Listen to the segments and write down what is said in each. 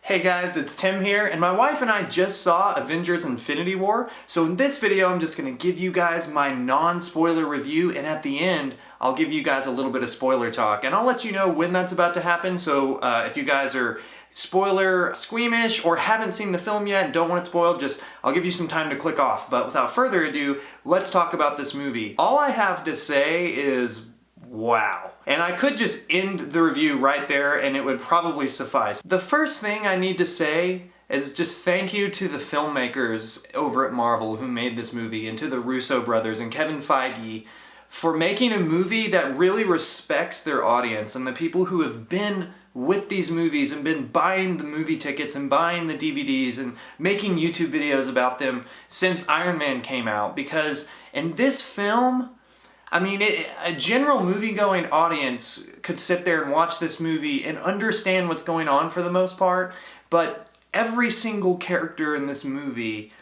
Hey guys, it's Tim here, and my wife and I just saw Avengers Infinity War, so in this video I'm just going to give you guys my non-spoiler review, and at the end I'll give you guys a little bit of spoiler talk, and I'll let you know when that's about to happen, so if you guys are spoiler squeamish or haven't seen the film yet and don't want it spoiled, I'll give you some time to click off. But without further ado, let's talk about this movie. All I have to say is wow. And I could just end the review right there and it would probably suffice. The first thing I need to say is just thank you to the filmmakers over at Marvel who made this movie, and to the Russo brothers and Kevin Feige for making a movie that really respects their audience and the people who have been with these movies and been buying the movie tickets and buying the DVDs and making YouTube videos about them since Iron Man came out. Because in this film, I mean, a general movie-going audience could sit there and watch this movie and understand what's going on for the most part, but every single character in this movie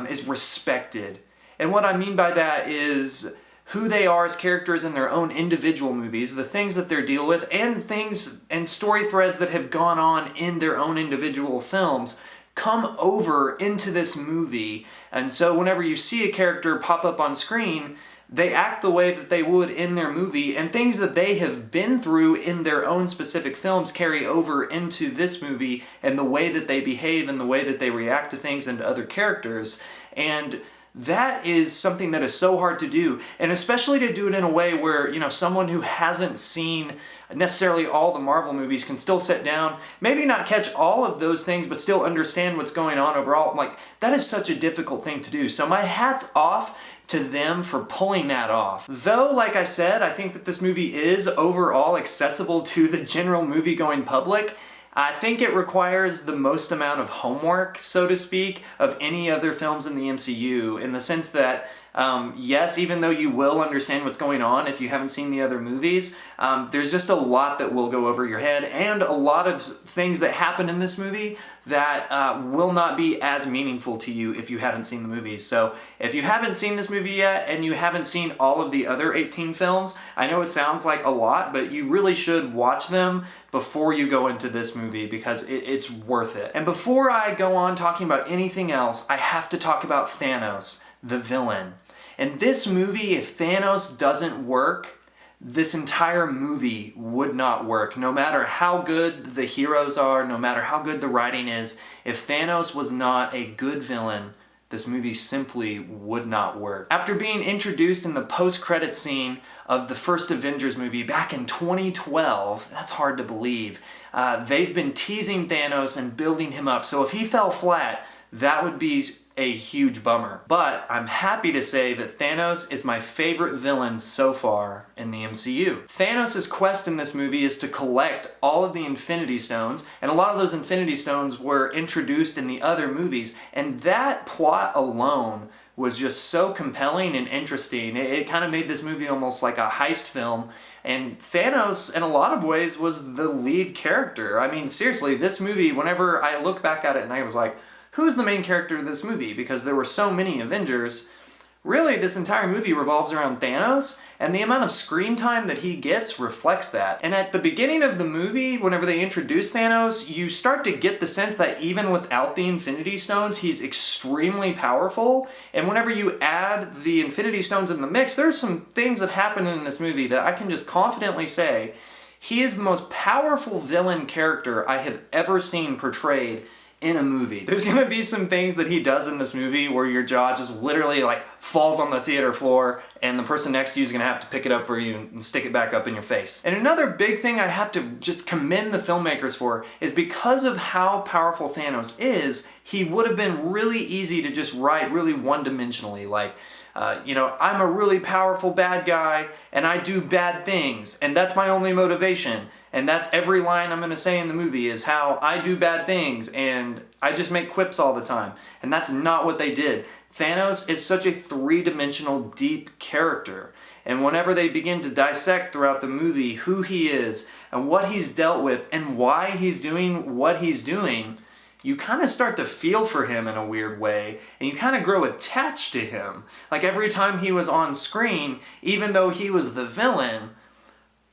is respected. And what I mean by that is who they are as characters in their own individual movies, the things that they deal with, and things and story threads that have gone on in their own individual films come over into this movie. And so whenever you see a character pop up on screen, they act the way that they would in their movie, and things that they have been through in their own specific films carry over into this movie, and the way that they behave and the way that they react to things and to other characters. And that is something that is so hard to do, and especially to do it in a way where, you know, someone who hasn't seen necessarily all the Marvel movies can still sit down, maybe not catch all of those things, but still understand what's going on overall. Like, that is such a difficult thing to do. So my hat's off to them for pulling that off. Though, like I said, I think that this movie is overall accessible to the general movie-going public. I think it requires the most amount of homework, so to speak, of any other films in the MCU, in the sense that, yes, even though you will understand what's going on if you haven't seen the other movies, there's just a lot that will go over your head, and a lot of things that happen in this movie that will not be as meaningful to you if you haven't seen the movies. So if you haven't seen this movie yet and you haven't seen all of the other 18 films, I know it sounds like a lot, but you really should watch them before you go into this movie, because it's worth it. And before I go on talking about anything else, I have to talk about Thanos, the villain. In this movie, if Thanos doesn't work, this entire movie would not work. No matter how good the heroes are, no matter how good the writing is, if Thanos was not a good villain, this movie simply would not work. After being introduced in the post-credits scene of the first Avengers movie back in 2012, that's hard to believe, they've been teasing Thanos and building him up, so if he fell flat, that would be a huge bummer. But I'm happy to say that Thanos is my favorite villain so far in the MCU. Thanos' quest in this movie is to collect all of the Infinity Stones, and a lot of those Infinity Stones were introduced in the other movies, and that plot alone was just so compelling and interesting. It kind of made this movie almost like a heist film, and Thanos, in a lot of ways, was the lead character. I mean, seriously, this movie, whenever I look back at it and I was like, who's the main character of this movie? Because there were so many Avengers. Really, this entire movie revolves around Thanos, and the amount of screen time that he gets reflects that. And at the beginning of the movie, whenever they introduce Thanos, you start to get the sense that even without the Infinity Stones, he's extremely powerful. And whenever you add the Infinity Stones in the mix, there's some things that happen in this movie that I can just confidently say, he is the most powerful villain character I have ever seen portrayed in a movie. There's gonna be some things that he does in this movie where your jaw just literally like falls on the theater floor, and the person next to you is gonna have to pick it up for you and stick it back up in your face. And another big thing I have to just commend the filmmakers for is, because of how powerful Thanos is, he would have been really easy to just write really one-dimensionally, like, you know, I'm a really powerful bad guy and I do bad things, and that's my only motivation. And that's every line I'm going to say in the movie, is how I do bad things and I just make quips all the time. And that's not what they did. Thanos is such a three-dimensional, deep character. And whenever they begin to dissect throughout the movie who he is and what he's dealt with and why he's doing what he's doing, you kind of start to feel for him in a weird way, and you kind of grow attached to him. Like, every time he was on screen, even though he was the villain,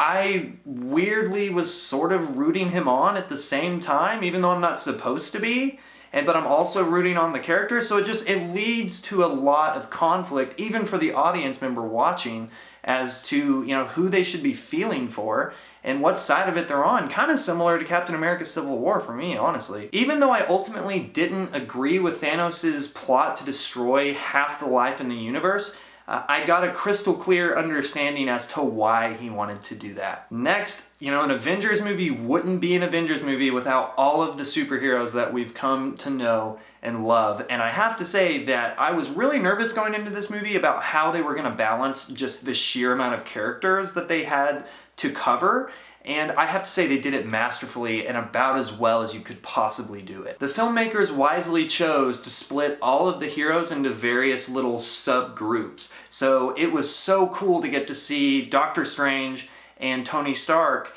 I weirdly was sort of rooting him on at the same time, even though I'm not supposed to be. But I'm also rooting on the character, so it leads to a lot of conflict, even for the audience member watching, as to, who they should be feeling for and what side of it they're on. Kind of similar to Captain America Civil War for me, honestly. Even though I ultimately didn't agree with Thanos' plot to destroy half the life in the universe, I got a crystal clear understanding as to why he wanted to do that. Next, an Avengers movie wouldn't be an Avengers movie without all of the superheroes that we've come to know and love. And I have to say that I was really nervous going into this movie about how they were going to balance just the sheer amount of characters that they had to cover. And I have to say they did it masterfully and about as well as you could possibly do it. The filmmakers wisely chose to split all of the heroes into various little subgroups. So it was so cool to get to see Doctor Strange and Tony Stark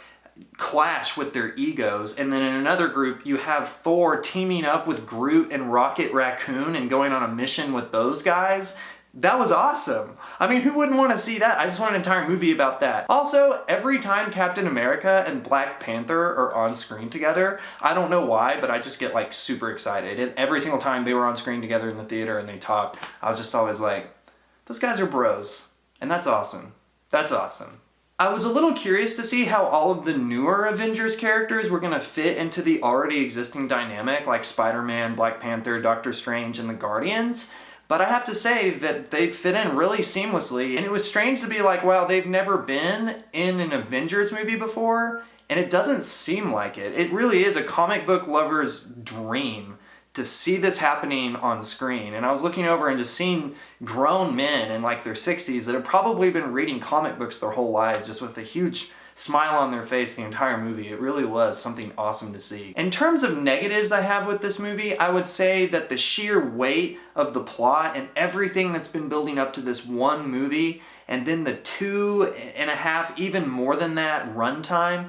clash with their egos, and then in another group you have Thor teaming up with Groot and Rocket Raccoon and going on a mission with those guys. That was awesome. I mean, who wouldn't want to see that? I just want an entire movie about that. Also, every time Captain America and Black Panther are on screen together, I don't know why, but I just get like super excited. And every single time they were on screen together in the theater and they talked, I was just always like, those guys are bros. And that's awesome. That's awesome. I was a little curious to see how all of the newer Avengers characters were going to fit into the already existing dynamic, like Spider-Man, Black Panther, Doctor Strange, and the Guardians. But I have to say that they fit in really seamlessly, and it was strange to be like, wow, they've never been in an Avengers movie before, and it doesn't seem like it. It really is a comic book lover's dream to see this happening on screen. And I was looking over and just seeing grown men in like their 60s that have probably been reading comic books their whole lives, just with a huge smile on their face the entire movie. It really was something awesome to see. In terms of negatives I have with this movie, I would say that the sheer weight of the plot and everything that's been building up to this one movie, and then the 2.5, even more than that, runtime,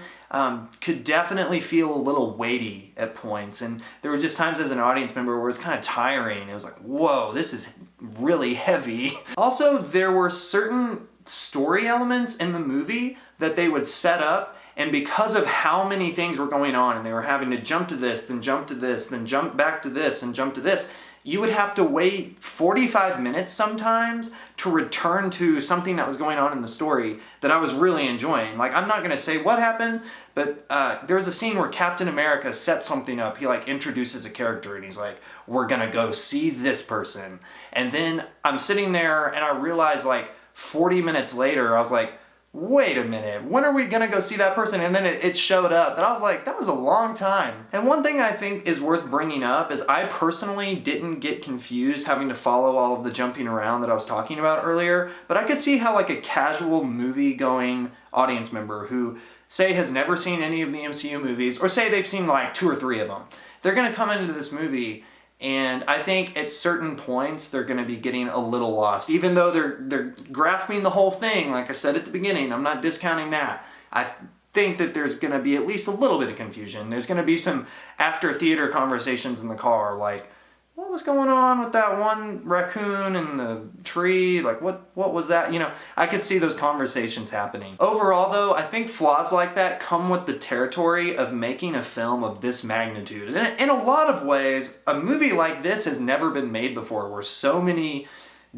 could definitely feel a little weighty at points. And there were just times as an audience member where it was kind of tiring. It was like, whoa, this is really heavy. Also, there were certain story elements in the movie that they would set up, and because of how many things were going on and they were having to jump to this, then jump to this, then jump back to this, and jump to this, you would have to wait 45 minutes sometimes to return to something that was going on in the story that I was really enjoying. Like, I'm not going to say what happened, but there was a scene where Captain America set something up. He like introduces a character and he's like, we're going to go see this person. And then I'm sitting there and I realize like 40 minutes later, I was like, wait a minute, when are we gonna go see that person? And then it showed up, and I was like, that was a long time. And one thing I think is worth bringing up is I personally didn't get confused having to follow all of the jumping around that I was talking about earlier, but I could see how like a casual movie-going audience member who, say, has never seen any of the MCU movies, or say they've seen like 2 or 3 of them, they're gonna come into this movie, and I think at certain points they're going to be getting a little lost. Even though they're grasping the whole thing, like I said at the beginning, I'm not discounting that. I think that there's going to be at least a little bit of confusion. There's going to be some after theater conversations in the car, like, what was going on with that one raccoon in the tree? Like, what was that? I could see those conversations happening. Overall, though, I think flaws like that come with the territory of making a film of this magnitude. And in a lot of ways, a movie like this has never been made before, where so many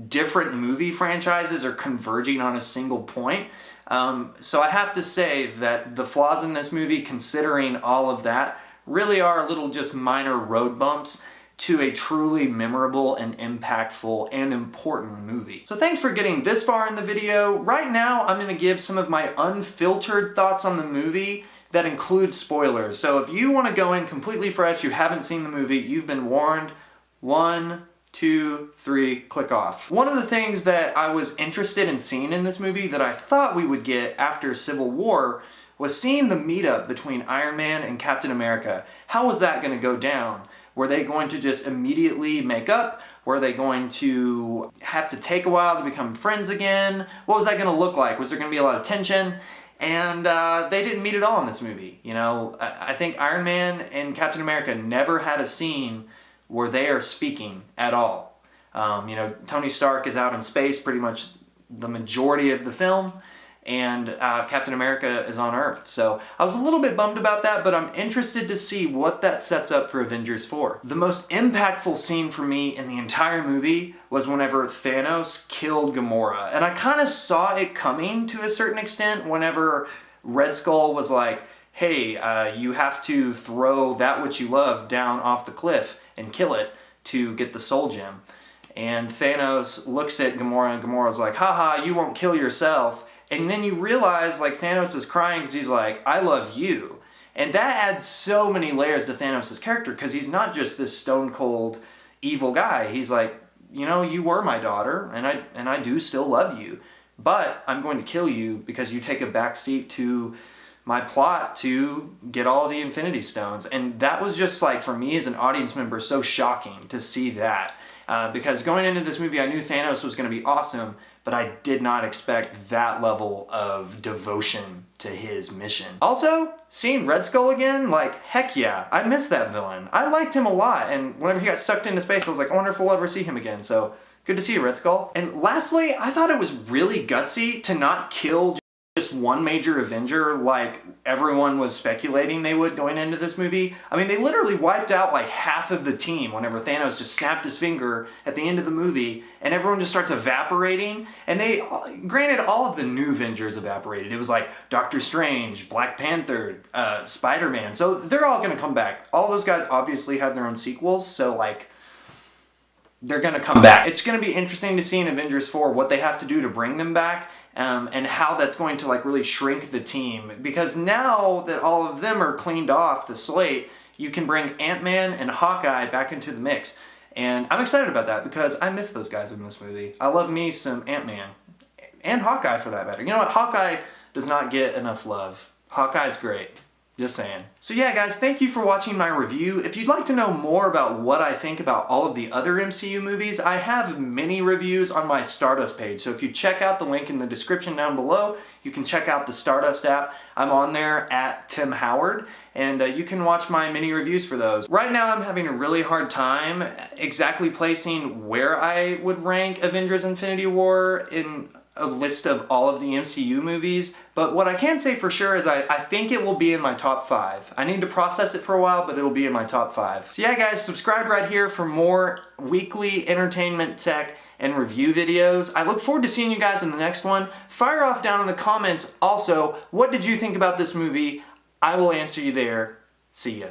different movie franchises are converging on a single point. So I have to say that the flaws in this movie, considering all of that, really are little just minor road bumps to a truly memorable and impactful and important movie. So thanks for getting this far in the video. Right now, I'm gonna give some of my unfiltered thoughts on the movie that include spoilers. So if you wanna go in completely fresh, you haven't seen the movie, you've been warned. 1, 2, 3, click off. One of the things that I was interested in seeing in this movie that I thought we would get after Civil War was seeing the meetup between Iron Man and Captain America. How was that gonna go down? Were they going to just immediately make up? Were they going to have to take a while to become friends again? What was that going to look like? Was there going to be a lot of tension? And they didn't meet at all in this movie. I think Iron Man and Captain America never had a scene where they are speaking at all. Tony Stark is out in space pretty much the majority of the film. and Captain America is on Earth. So I was a little bit bummed about that, but I'm interested to see what that sets up for Avengers 4. The most impactful scene for me in the entire movie was whenever Thanos killed Gamora. And I kind of saw it coming to a certain extent whenever Red Skull was like, hey, you have to throw that which you love down off the cliff and kill it to get the soul gem. And Thanos looks at Gamora and Gamora's like, haha, you won't kill yourself. And then you realize like Thanos is crying because he's like, I love you. And that adds so many layers to Thanos' character because he's not just this stone cold evil guy. He's like, you know, you were my daughter and I do still love you, but I'm going to kill you because you take a backseat to my plot to get all the Infinity Stones. And that was just like, for me as an audience member, so shocking to see that. Because going into this movie, I knew Thanos was going to be awesome, but I did not expect that level of devotion to his mission. Also, seeing Red Skull again, like, heck yeah, I miss that villain. I liked him a lot, and whenever he got sucked into space, I was like, I wonder if we'll ever see him again, so good to see you, Red Skull. And lastly, I thought it was really gutsy to not kill just one major Avenger like everyone was speculating they would going into this movie. I mean, they literally wiped out like half of the team whenever Thanos just snapped his finger at the end of the movie and everyone just starts evaporating. And they, granted, all of the new Avengers evaporated. It was like Doctor Strange, Black Panther, Spider-Man. So they're all gonna come back. All those guys obviously have their own sequels, so like, they're gonna come back. It's gonna be interesting to see in Avengers 4 what they have to do to bring them back, and how that's going to like really shrink the team. Because now that all of them are cleaned off the slate, you can bring Ant-Man and Hawkeye back into the mix. And I'm excited about that because I miss those guys in this movie. I love me some Ant-Man. And Hawkeye for that matter. You know what? Hawkeye does not get enough love. Hawkeye's great. Just saying. So yeah guys, thank you for watching my review. If you'd like to know more about what I think about all of the other MCU movies, I have many reviews on my Stardust page. So if you check out the link in the description down below, you can check out the Stardust app. I'm on there at Tim Howard, and you can watch my mini reviews for those. Right now I'm having a really hard time exactly placing where I would rank Avengers Infinity War in a list of all of the MCU movies, but what I can say for sure is I think it will be in my top 5. I need to process it for a while, but it'll be in my top 5. So yeah guys, subscribe right here for more weekly entertainment, tech, and review videos. I look forward to seeing you guys in the next one. Fire off down in the comments also, what did you think about this movie? I will answer you there. See ya.